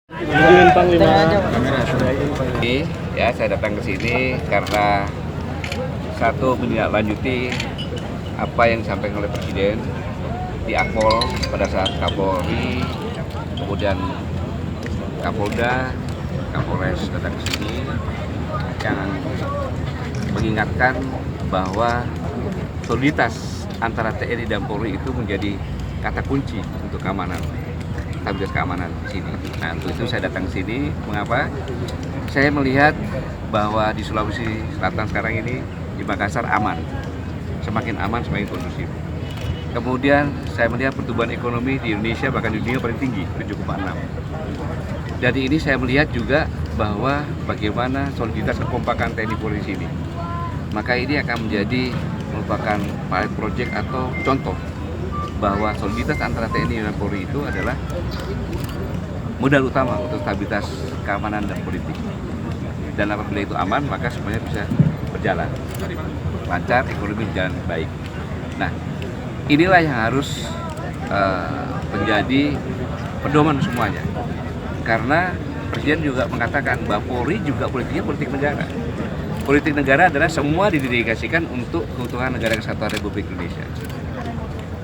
Izin Panglima. Ini ya, saya datang ke sini karena satu, menindaklanjuti apa yang disampaikan oleh Presiden di Akpol pada saat Kapolri, kemudian Kapolda, Kapolres datang ke sini yang mengingatkan bahwa soliditas antara TNI dan Polri itu menjadi kata kunci untuk keamanan, stabilitas keamanan di sini. Nah, untuk itu saya datang ke sini. Mengapa? Saya melihat bahwa di Sulawesi Selatan sekarang ini, di Makassar aman, semakin aman, semakin kondusif. Kemudian saya melihat pertumbuhan ekonomi di Indonesia bahkan di dunia paling tinggi, 7,6. Dari ini saya melihat juga bahwa bagaimana soliditas kekompakan TNI Polri di sini. Maka ini akan menjadi merupakan pilot project atau contoh bahwa soliditas antara TNI dan Polri itu adalah modal utama untuk stabilitas keamanan dan politik. Dan apabila itu aman, maka semuanya bisa berjalan lancar, ekonomi berjalan baik. Nah, inilah yang harus menjadi pedoman semuanya. Karena Presiden juga mengatakan bahwa Polri juga politiknya politik negara. Politik negara adalah semua didedikasikan untuk keutuhan negara kesatuan Republik Indonesia.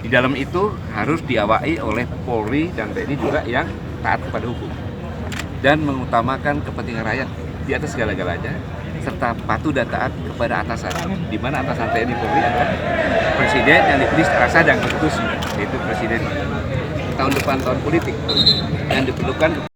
Di dalam itu harus diawaki oleh Polri dan TNI juga yang taat kepada hukum dan mengutamakan kepentingan rakyat di atas segala-galanya, serta patuh dan taat kepada atasan, di mana atasan TNI Polri adalah Presiden yang dipilih secara sah dan konstitusi, yaitu Presiden. Tahun depan tahun politik yang diperlukan